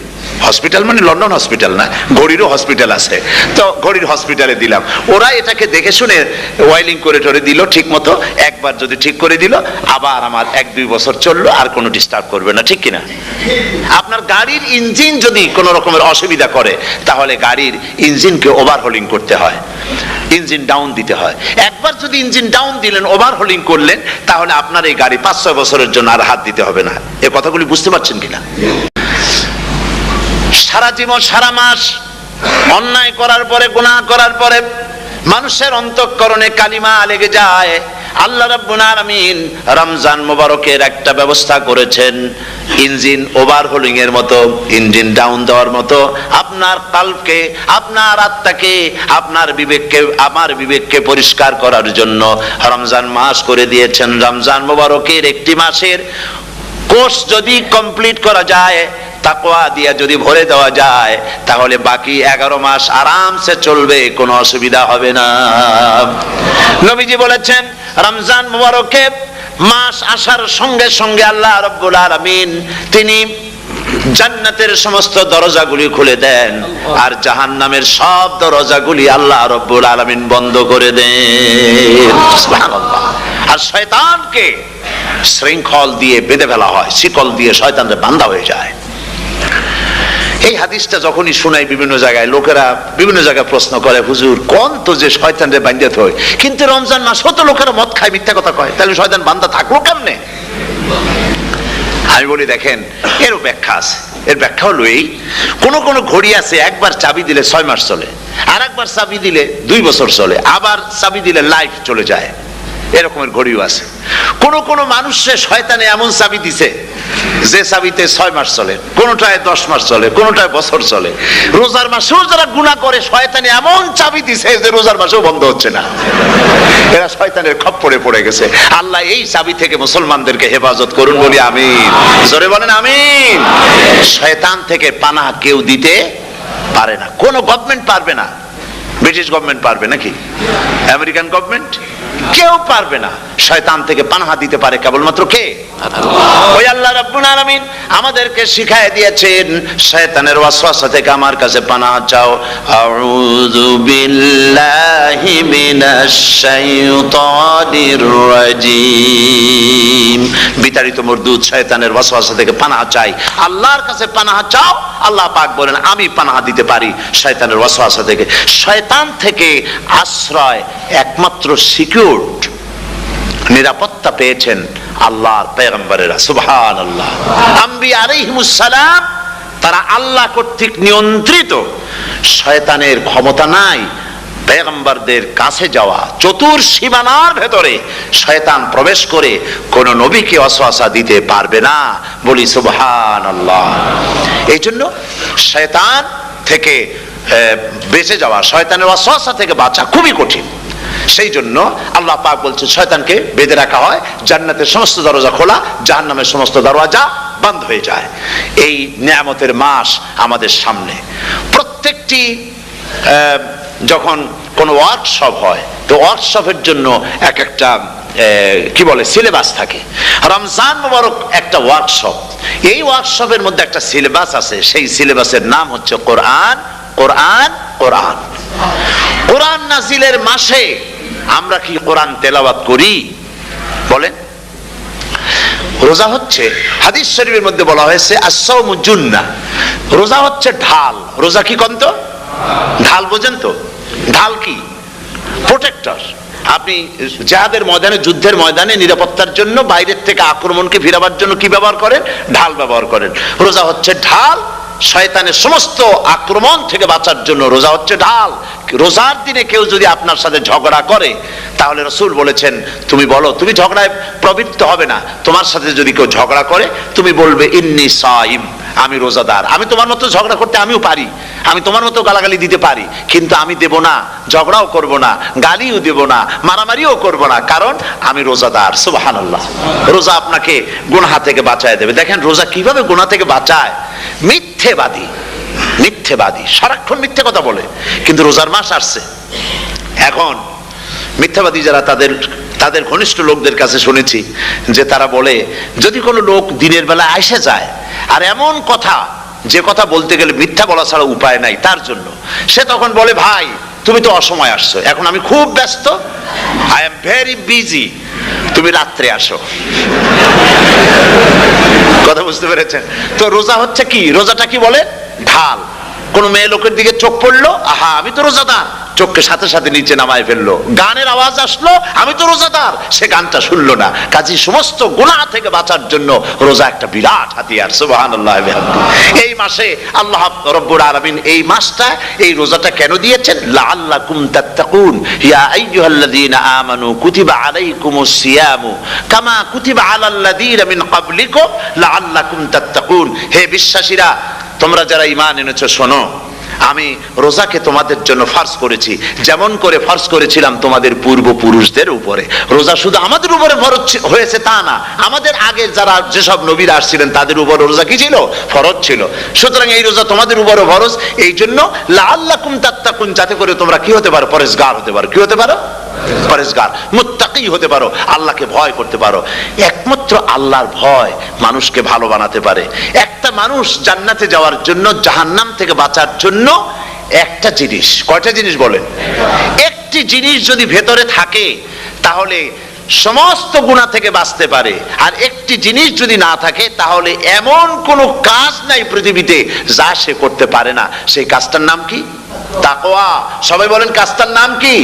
হসপিটাল মানে লন্ডন হসপিটাল না, ঘড়িরও হসপিটাল আছে। তো ঘড়ির হসপিটালে দিলাম, ওরা এটাকে দেখে শুনে ওয়াইলিং করে টরে দিল ঠিক মতো। একবার যদি ঠিক করে দিল, আবার আমার 1-2 বছর চললো, আর কোনো ডিস্টার্ব করবে না, ঠিক কিনা? আপনার গাড়ির ইঞ্জিন যদি কোনো রকমের অসুবিধা করে, তাহলে গাড়ির ইঞ্জিনকে ওভারহোলিং করতে হয়, ইঞ্জিন ডাউন দিতে হয়। একবার যদি ইঞ্জিন ডাউন দিলেন, ওভারহোলিং করলেন, তাহলে আপনার এই গাড়ি 5-6 বছরের জন্য আর হাত দিতে হবে না। এ কথাগুলি বুঝতে পারছেন কিনা? সারা জীবন, সারা মাস অন্যায় করার পরে, গুনাহ করার পরে মানুষের অন্তঃকরণে কালিমা লেগে যায়। আল্লাহ রাব্বুল আলামিন রমজান মুবারকের একটা ব্যবস্থা করেছেন। ইঞ্জিন ওভারহোলিং এর মতো, ইঞ্জিন ডাউন দেওয়ার মতো আপনার কালবকে, আপনার আত্মাকে, আপনার বিবেককে, আমার বিবেককে পরিষ্কার করার জন্য রমজান মাস করে দিয়েছেন। রমজান মোবারকের একটি মাসের কোর্স যদি কমপ্লিট করা যায়, তাকওয়া দিয়া যদি ভরে দেওয়া যায়, তাহলে বাকি 11 মাস আরামসে চলবে, কোনো অসুবিধা হবে না। নবীজি বলেছেন রমজান মুবারকে মাস আসার সঙ্গে সঙ্গে আল্লাহ রাব্বুল আলামিন তিনি জান্নাতের সমস্ত দরজাগুলি খুলে দেন, আর জাহান্নামের সব দরজাগুলি আল্লাহ রাব্বুল আলামিন বন্ধ করে দেন। সুবহানাল্লাহ। আর শয়তানকে শৃঙ্খল দিয়ে বেঁধে ফেলা হয়, শিকল দিয়ে শয়তানরে বাঁধা হয়ে যায়। এই হাদিসটা যখনই শোনাই বিভিন্ন জায়গায় লোকেরা বিভিন্ন জায়গায় প্রশ্ন করে, হুজুর কোন তো যে শয়তানরে বাঁধতে হয়, কিন্তু রমজান মাস হতো লোকেরা মদ খায়, মিথ্যা কথা কয়, তাহলে শয়তান বাঁধা থাকলো কেমনে? আমি বলি দেখেন, এরও ব্যাখ্যা আছে। এর ব্যাখ্যা হলো এই, কোন কোন ঘড়ি আছে একবার চাবি দিলে 6 মাস চলে, আর একবার চাবি দিলে 2 বছর চলে, আবার চাবি দিলে লাইফ চলে যায়, এরকমের ঘড়িও আছে। কোন কোন মানুষের শয়তানে এমন চাবি দিছে যে চাবিতে 6 মাস চলে, কোনটায় 10 মাস চলে, কোনটায় বছর চলে। রোজার মাসেও যারা গুনাহ করে শয়তানে এমন চাবি দিছে যে রোজার মাসেও বন্ধ হচ্ছে না, এরা শয়তানের খপ্পরে পড়ে গেছে। আল্লাহ এই চাবি থেকে মুসলমানদেরকে হেফাজত করুন, বলি আমিন। জোরে বলেন আমিন। শয়তান থেকে পানাহ কেউ দিতে পারে না, কোন গভর্নমেন্ট পারবে না। ব্রিটিশ গভর্নমেন্ট পারবে নাকি? American government? কেউ পারবে না। শয়তান থেকে পানাহা দিতে পারে কেবলমাত্র কে? ওই আল্লাহ রাব্বুল আলামিন আমাদেরকে শিখায় দিয়েছেন, শয়তানের ওয়াসওয়াসা থেকে আমার কাছে পানাহা চাও। আউযু বিল্লাহি মিনাশ শাইতানির রাজিম। বিতাড়িত মরদুদ শয়তানের ওয়াসওয়াসা থেকে পানাহা চাই, আল্লাহর কাছে পানাহা চাও। আল্লাহ পাক বলেন আমি পানাহা দিতে পারি শয়তানের ওয়াসওয়াসা থেকে। শয়তান থেকে আশ্রয় একমাত্র সিকিউরড, নিরাপত্তা পেয়েছেন আল্লাহর পয়গম্বরেরা। সুবহানাল্লাহ। আম্বিয়া আলাইহিমুস সালাম তারা আল্লাহ কর্তৃক নিয়ন্ত্রিত, শয়তানের ক্ষমতা নাই পয়গম্বরদের কাছে যাওয়া। চতুর সীমানার ভেতরে শয়তান প্রবেশ করে কোন নবীকে ওয়াসওয়াসা দিতে পারবে না, বলি সুবহানাল্লাহ। এই জন্য শয়তান থেকে বেঁচে যাওয়া, শয়তানের ওয়াসওয়াসা থেকে বাঁচা খুবই কঠিন। সেই জন্য আল্লাহ পাক বলছেন শয়তানকে বেঁধে রাখা হয়, জান্নাতের সমস্ত দরজা খোলা, জাহান্নামের সমস্ত দরজা বন্ধ হয়ে যায়। এই নিয়ামতের মাস আমাদের সামনে। প্রত্যেকটি যখন কোন ওয়ার্কশপ হয়, তো ওয়ার্কশপের জন্য এক একটা কি বলে সিলেবাস থাকে। রমজান মুবারক একটা ওয়ার্কশপ। এই ওয়ার্কশপের মধ্যে একটা সিলেবাস আছে, সেই সিলেবাসের নাম হচ্ছে কোরআন। কোরআন কোরআন কোরআন নাজিলের মাসে আমরা কি কোরআন তেলাওয়াত করি? বলেন। রোজা হচ্ছে, হাদিস শরীফের মধ্যে বলা হয়েছে আস-সাওমু জুন্নাহ, রোজা হচ্ছে ঢাল। রোজা কি কন্ত? ঢাল বোঝেন তো? ঢাল কি? প্রোটেক্টর। আপনি জিহাদের ময়দানে, যুদ্ধের ময়দানে নিরাপত্তার জন্য, বাইরের থেকে আক্রমণকে ফিরাবার জন্য কি ব্যবহার করেন? ঢাল ব্যবহার করেন। রোজা হচ্ছে ঢাল, শয়তানের সমস্ত আক্রমণ থেকে বাঁচার জন্য রোজা হচ্ছে ঢাল। রোজার দিনে কেউ যদি আপনার সাথে ঝগড়া করে, তাহলে রাসূল বলেছেন তুমি বলো, তুমি ঝগড়ায় প্রবৃত্ত হবে না। তোমার সাথে যদি কেউ ঝগড়া করে, তুমি বলবে ইন্নী সাইম, আমি রোজাদার। আমি তোমার মতো ঝগড়া করতে আমিও পারি, আমি তোমার মতো গালাগালি দিতে পারি, কিন্তু আমি দেব না, ঝগড়াও করব না, গালিও দেব না, মারামারিও করব না, কারণ আমি রোজাদার। সুবহানাল্লাহ। রোজা আপনাকে গুনাহ থেকে বাঁচায় দেবে। দেখেন রোজা কিভাবে গুনাহ থেকে বাঁচায়। মিথ্যেবাদী, মিথ্যেবাদী সারাক্ষণ মিথ্যে কথা বলে, কিন্তু রোজার মাস আসছে, এখন মিথ্যাবাদী যারা তাদের ঘনিষ্ঠ লোকদের কাছে শুনেছি যে তারা বলে, যদি কোনো লোক দিনের বেলা এসে যায় আর এমন কথা, যে কথা বলতে গেলে মিথ্যা বলা ছাড়া উপায় নাই তার জন্য, সে তখন বলে ভাই তুমি তো অসময় আসছো, এখন আমি খুব ব্যস্ত, আই এম ভেরি বিজি, তুমি রাত্রে আসো। কথা বুঝতে পেরেছেন তো? রোজা হচ্ছে কি? রোজাটা কি বলে? ঢাল। কোন মেয়ে লোকের দিকে চোখ পড়লো, আহা আমি তো রোজাদার, চোখকে সাথে সাথে নিচে নামায় ফেললো, গানের আওয়াজ আসলো, আমি তো রোজাদার, সে গানটা শুনলো না। কাজী সমস্ত গুনাহ থেকে বাঁচার জন্য রোজা একটা বিরাট হাতিয়ার। সুবহানাল্লাহ। এই মাসে আল্লাহ রব্বুল আলামিন এই মাসটা, এই রোজাটা কেন দিয়েছেন? লাআল্লাকুম তাত্তাকুন, ইয়া আইয়ুহাল্লাযীনা আমানু কুতিবা আলাইকুমুস সিয়ামু কামা কুতিবা আলাল্লাযীনা মিন ক্বাবলিকুম লাআল্লাকুম তাত্তাকুন। হে বিশ্বাসীরা, তোমরা যারা ঈমান এনেছো, শোনো, আমি রোজাকে তোমাদের জন্য ফার্জ করেছি, যেমন করে ফার্জ করেছিলাম তোমাদের পূর্বপুরুষদের উপরে। রোজা শুধু আমাদের উপরে ফরজ হয়েছে তা না, আমাদের আগে যারা যেসব নবীরা আসছিলেন তাদের উপর রোজা কি ছিল? ফরজ ছিল। সুতরাং এই রোজা তোমাদের উপরে ফরজ, এই জন্য লাআল্লাকুম তাত্তাকুন, যাতে করে তোমরা কি হতে পারো? পরেজগার হতে পারো। কি হতে পারো? পরেজগার, মুত্তাকি হতে পারো, আল্লাহকে ভয় করতে পারো। একমাত্র আল্লাহর ভয় মানুষকে ভালো বানাতে পারে। একটা মানুষ জান্নাতে যাওয়ার জন্য, জাহান্নাম থেকে বাঁচার জন্য একটা জিনিস, কয়টা জিনিস বলেন? একটি জিনিস যদি ভেতরে থাকে তাহলে সমস্ত গুনাহ থেকে বাঁচতে পারে। আর একটি জিনিস যদি না থাকে তাহলে এমন কোনো কাজ নাই পৃথিবীতে যা সে করতে পারে না। সেই কাজটার নাম কি? তাকওয়া। সবাই বলেন, কাজটার নাম কি?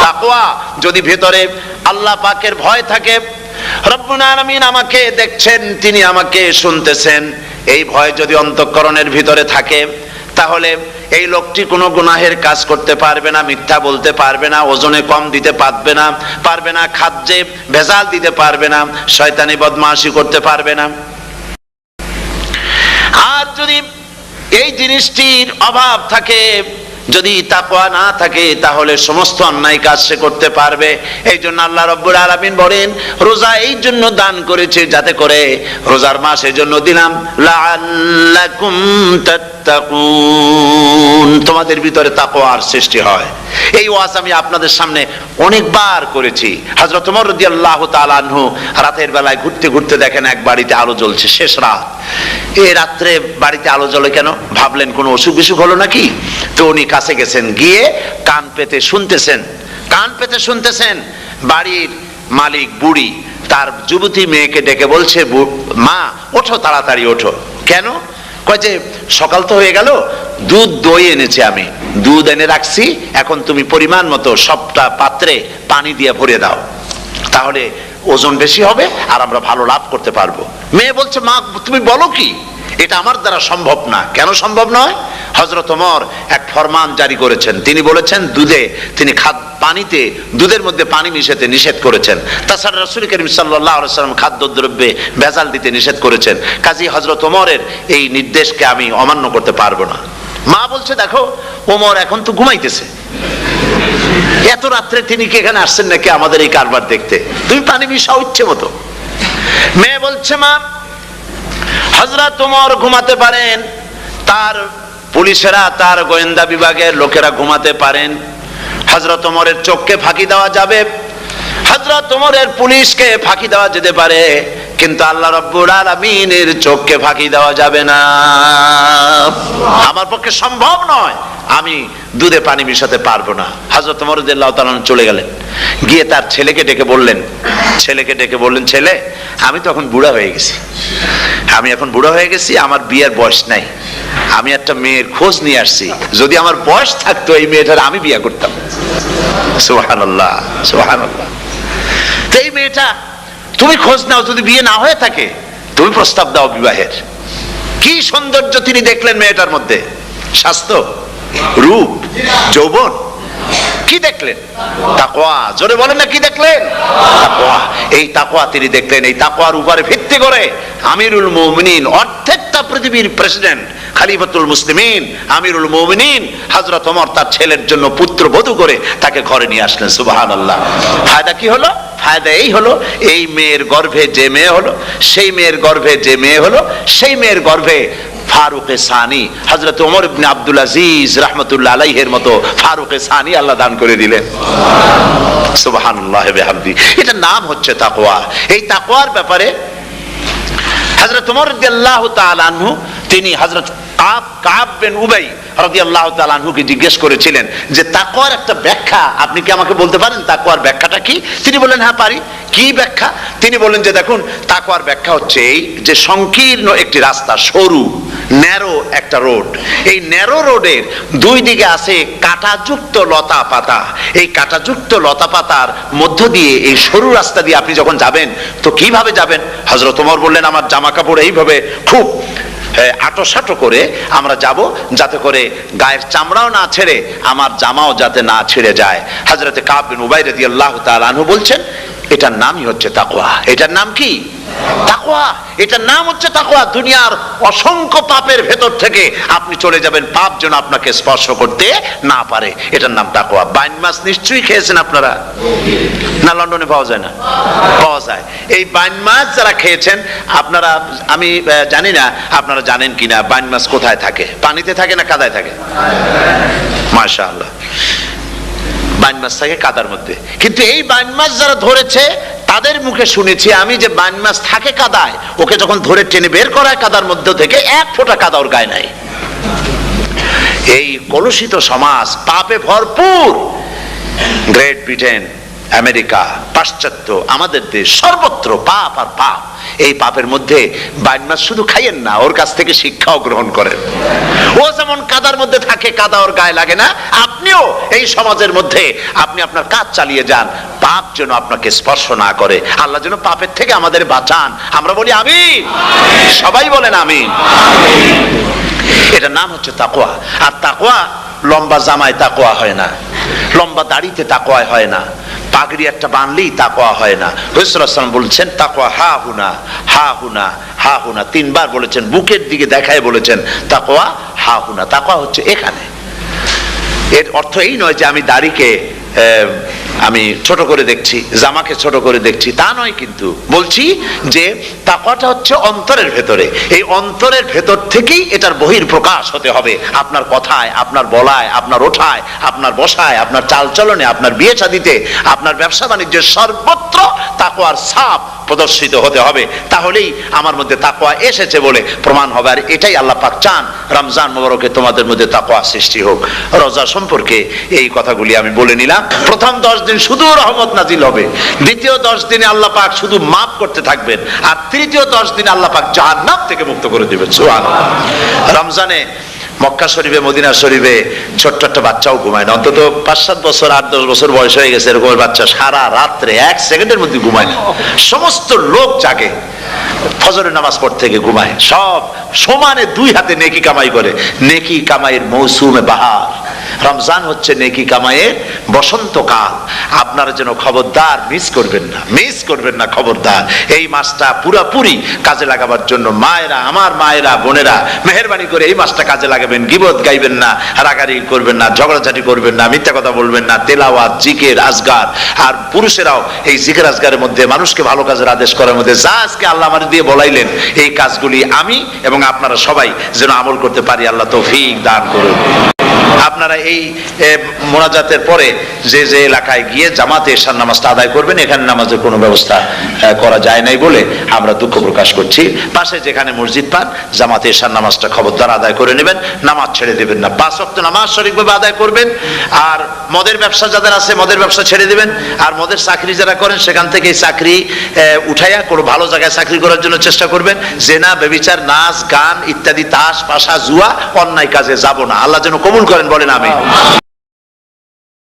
তাকওয়া। যদি ভেতরে আল্লাহ পাকের ভয় থাকে, রব্বুল আলামিন আমাকে দেখছেন, তিনি আমাকে শুনতেছেন, এই ভয় যদি অন্তঃকরণের ভিতরে থাকে তাহলে এই লোকটি কোনো গুনাহের কাজ করতে পারবে না, মিথ্যা বলতে পারবে না, ওজনে কম দিতে পারবে না, খাদ্যে ভেজাল দিতে পারবে না, শয়তানি বদমাশি করতে পারবে না। আর যদি এই জিনিসটির অভাব থাকে, যদি তাকওয়া না থাকে, তাহলে সমস্ত অন্যায় কাজ সে করতে পারবে। এই জন্য আল্লাহ রাব্বুল আলামিন বলেন, রোজা এই জন্য দান করেছে যাতে করে, রোজার মাস এই জন্য দিলাম, লাআল্লাকুম তাত্তাকুন, তোমাদের ভিতরে তাকওয়ার সৃষ্টি হয়। এই ওয়াজ আমি আপনাদের সামনে অনেকবার করেছি। হযরত ওমর রাদিয়াল্লাহু তাআলা আনহু রাতের বেলায় ঘুরতে ঘুরতে দেখেন এক বাড়িতে আলো জ্বলছে, শেষ রাত। এই রাত্রে বাড়িতে আলো জ্বলে কেন? ভাবলেন কোনো অসুখ বিসুখ হলো নাকি। তো উনি কাছে গেছেন, গিয়ে কান পেতে শুনতেছেন। বাড়ির মালিক বুড়ি তার যুবতী মেয়েকে ডেকে বলছে, মা ওঠো, তাড়াতাড়ি ওঠো। কেন? কয় যে সকাল তো হয়ে গেল, দই এনেছি, আমি দুধ এনে রাখছি, এখন তুমি পরিমাণ মতো সবটা পাত্রে পানি দিয়ে ভরে দাও, তাহলে ওজন বেশি হবে আর আমরা ভালো লাভ করতে পারবো। মেয়ে বলছে, মা তুমি বলো কি? এটা আমার দ্বারা সম্ভব না। কেন সম্ভব নয়? হযরত ওমর এক ফরমান জারি করেছেন, তিনি বলেছেন পানিতে, দুধের মধ্যে পানি মিশাতে নিষেধ করেছেন। তাছাড়া রাসূল করিম সাল্লাল্লাহু আলাইহি ওয়াসাল্লাম খাদ্যদ্রব্যে ভেজাল দিতে নিষেধ করেছেন। কাজী হযরত ওমরের এই নির্দেশকে আমি অমান্য করতে পারবো না। মা বলছে, দেখো ওমর এখন তো ঘুমাইতেছে, এত রাত্রে তিনি কি এখানে আসছেন নাকি আমাদের এই কারবার দেখতে? তুমি পানি মিশাও ইচ্ছে মতো। মেয়ে বলছে, মা হযরত ওমর ঘুমাতে পারেন, তার পুলিশেরা, তার গোয়েন্দা বিভাগের লোকেরা ঘুমাতে পারেন, হযরত ওমরের চোখকে ফাঁকি দেওয়া যাবে, হযরত ওমরের পুলিশকে ফাঁকি দেওয়া যেতে পারে, কিন্তু আল্লাহ রাব্বুল আলামিনের চোখকে ফাঁকি দেওয়া যাবে না। আমার পক্ষে সম্ভব নয়, আমি দুধে পানি মিশাতে পারবো না। হযরত ওমর রাদিয়াল্লাহু তাআলা চলে গেলেন, গিয়ে তার ছেলেকে ডেকে বললেন, ছেলে আমি তো এখন বুড়া হয়ে গেছি, আমার বিয়ের বয়স নাই, আমি একটা মেয়ের খোঁজ নিয়ে আসছি, যদি আমার বয়স থাকতো এই মেয়েটার আমি বিয়ে করতাম। সুবহানাল্লাহ, সুবহানাল্লাহ। তো এই মেয়েটা তুমি খোঁজ নাও, যদি বিয়ে না হয়ে থাকে তুমি প্রস্তাব দাও বিবাহের। কি সৌন্দর্য তিনি দেখলেন মেয়েটার মধ্যে, স্বাস্থ্য, রূপ, যৌবন, কি দেখলেন? তাকওয়া। জোরে বলেন না, কি দেখলেন? তাকওয়া। এই তাকওয়া তিনি দেখলেন। এই তাকওয়ার উপরে ভিত্তি করে আমিরুল মুমিনিন, অর্ধেকটা পৃথিবীর প্রেসিডেন্ট, খলিফাতুল মুসলিমিন, আমিরুল মুমিনিন হযরত ওমর তার ছেলের জন্য পুত্রবধূ করে তাকে ঘরে নিয়ে আসলেন। সুবহানাল্লাহ। ফায়দা কি হলো? ফায়দা এই হলো, এই মেয়ের গর্ভে যে মেয়ে হলো, সেই মেয়ের গর্ভে যে মেয়ে হলো, সেই মেয়ের গর্ভে ফারুক সানি হযরত ওমর ইবনে আব্দুল আজিজ রাহমাতুল্লাহ আলাইহির মতো ফারুক সানি আল্লাহ দান করে দিলেন। সুবহানাল্লাহ ওয়া বিহামদি। এটা নাম হচ্ছে তাকওয়া। এই তাকওয়ার ব্যাপারে হযরত ওমর রাদিয়াল্লাহু তাআলা আনহু তিনি হযরত কাব বিন উবাই রাদিয়াল্লাহু তাআলা আনহুকে জিজ্ঞেস করেছিলেন যে তাকওয়ার একটা ব্যাখ্যা আপনি কি আমাকে বলতে পারেন, তাকওয়ার ব্যাখ্যাটা কি? তিনি বললেন হ্যাঁ পারি। কি ব্যাখ্যা? তিনি বললেন যে দেখুন, তাকওয়ার ব্যাখ্যা হচ্ছে এই যে সংকীর্ণ একটি রাস্তা, সরু ন্যারো একটা রোড, এই ন্যারো রোডের দুই দিকে আছে কাঁটাযুক্ত লতা পাতা, এই কাঁটাযুক্ত লতা পাতার মধ্য দিয়ে এই সরু রাস্তা দিয়ে আপনি যখন যাবেন তো কিভাবে যাবেন? হযরত ওমর বললেন আমার জামা কাপড় এইভাবে খুব আটোসাটো করে আমরা যাব, যাতে করে গায়ের চামড়াও না ছেড়ে আমার জামাও যাতে না ছিঁড়ে যায়। হযরতে কাব বিন উবাই রাদিয়াল্লাহু তাআলা আনহু বলছেন এটার নামই হচ্ছে তাকওয়া। এটার নাম কি? তাকওয়া। এটার নাম হচ্ছে তাকওয়া। দুনিয়ার অসংখ্য পাপের ভেতর থেকে আপনি চলে যাবেন, পাপ যেন আপনাকে স্পর্শ করতে না পারে। এটার নাম তাকওয়া। বাইন মাছ নিশ্চয়ই খেয়েছেন আপনারা, না লন্ডনে পাওয়া যায় না? পাওয়া যায়। এই বাইন মাছ যারা খেয়েছেন আপনারা, আমি জানি না আপনারা জানেন কিনা বাইন মাছ কোথায় থাকে, পানিতে থাকে না কাদায় থাকে? মাশাআল্লাহ, বাইন মাছ থাকে কাদার মধ্যে। কিন্তু এই বাইন মাছ যারা ধরেছে তাদের মুখে শুনেছি আমি যে বাইন মাছ থাকে কাদায়, ওকে যখন ধরে টেনে বের করা হয় কাদার মধ্যে থেকে এক ফোঁটা কাদা ওর গায়ে নাই। এই কলুষিত সমাজ, পাপে ভরপুর, গ্রেট ব্রিটেন, আমেরিকা, পাশ্চাত্য, আমাদের দেশ, সর্বত্র পাপ আর পাপ। এই পাপের মধ্যে বাইন মাছ শুধু খাইয়েন না, ওর কাছ থেকে শিক্ষাও গ্রহণ করেন। ও যেমন কাদার মধ্যে থাকে, কাদা ওর গায়ে লাগে না, আপনিও এই সমাজের মধ্যে আপনি আপনার কাজ চালিয়ে যান, পাপ যেন আপনাকে স্পর্শ না করে। আল্লাহ যেন পাপের থেকে আমাদের বাঁচান। আমরা বলি আমিন, সবাই বলেন আমিন। এটার নাম হচ্ছে তাকওয়া। আর তাকওয়া লম্বা জামায় তাকওয়া হয় না, লম্বা দাড়িতে তাকওয়া হয় না, পাগড়ি একটা বানলেই তাকওয়া হয় না। রাসূলুল্লাহ সাল্লাল্লাহু আলাইহি ওয়াসাল্লাম বলছেন তাকওয়া হা হুনা, হা হুনা, হা হুনা, তিনবার বলেছেন, বুকের দিকে দেখায় বলেছেন তাকওয়া হা হুনা। তাকওয়া হচ্ছে এখানে। এর অর্থ এই নয় যে আমি দাড়িকে আমি ছোট করে দেখছি, জামাকে ছোট করে দেখছি, তা নয়। কিন্তু বলছি যে তাকওয়াটা হচ্ছে অন্তরের ভেতরে। এই অন্তরের ভেতর থেকেই এটার বহির প্রকাশ হতে হবে। আপনার কথায়, আপনার বলায়, আপনার ওঠায়, আপনার বসায়, আপনার চালচলনে, আপনার বিয়ে শাদীতে, আপনার ব্যবসা বাণিজ্যের সর্বত্র তাকওয়ার ছাপ প্রদর্শিত হতে হবে। তাহলেই আমার মধ্যে তাকওয়া এসেছে বলে প্রমাণ হবে। আর এটাই আল্লাহ পাক চান। রমজান মোবারকে তোমাদের মধ্যে তাকওয়া সৃষ্টি হোক। রোজা সম্পর্কে এই কথাগুলি আমি বলে নিলাম। প্রথম 10 দিন শুধু রহমত নাজিল হবে, দ্বিতীয় 10 দিনে আল্লাহ পাক শুধু মাফ করতে থাকবেন, আর তৃতীয় 10 দিনে আল্লাহ পাক জাহান্নাম থেকে মুক্ত করে দিবেন। সুবহানাল্লাহ। রমজানে মক্কা শরীফে, মদিনা শরীফে ছোট্ট একটা বাচ্চাও ঘুমায় না। অন্তত 5-7 বছর, 8-10 বছর বয়স হয়ে গেছে এরকমের বাচ্চা সারা রাত্রে 1 সেকেন্ডের মধ্যে ঘুমায় না। সমস্ত লোক জাগে, ফজরের নামাজ পড়তে থেকে ঘুমায়, সব সমানে 2 হাতে নেকি কামাই করে। নেকি কামাইয়ের মৌসুমে বাহার। রমজান হচ্ছে নেকি কামাইয়ের বসন্তকাল। আপনারা যেন খবরদার মিস করবেন না, মিস করবেন না, খবরদার। এই মাসটা পুরোপুরি কাজে লাগাবার জন্য মায়েরা, আমার মায়েরা, বোনেরা, মেহেরবানি করে এই মাসটা কাজে লাগাবেন। গীবত গাইবেন না, রাগারাগি করবেন না, ঝগড়াঝাটি করবেন না, মিথ্যা কথা বলবেন না, তেলাওয়াত, জিকির, আজগার। আর পুরুষেরাও এই জিকির আজগারের মধ্যে, মানুষকে ভালো কাজের আদেশ করার মধ্যে যা আজকে আল্লাহ আমার দিয়ে বলাইলেন, এই কাজগুলি আমি এবং আপনারা সবাই যেন আমল করতে পারি। আল্লাহ তৌফিক দান করুন। আপনারা এই মোনাজাতের পরে যে যে এলাকায় গিয়ে জামাতে এশার নামাজটা আদায় করবেন, এখানে নামাজের কোনো ব্যবস্থা করা যায় নাই বলে আমরা দুঃখ প্রকাশ করছি। পাশে যেখানে মসজিদ পান, জামাতে এশার নামাজটা খবরদার আদায় করে নেবেন, নামাজ ছেড়ে দেবেন না। 5 ওয়াক্ত নামাজ সঠিকভাবে আদায় করবেন। আর মদের ব্যবসা যাদের আছে, মদের ব্যবসা ছেড়ে দেবেন। আর মদের চাকরি যারা করেন, সেখান থেকে চাকরি উঠাইয়া কোনো ভালো জায়গায় চাকরি করার জন্য চেষ্টা করবেন। জেনা, ব্যভিচার, নাচ, গান ইত্যাদি, তাস, পাশা, জুয়া, অন্যায় কাজে যাব না। আল্লাহ যেন কবুল করেন, বলেন আমিন।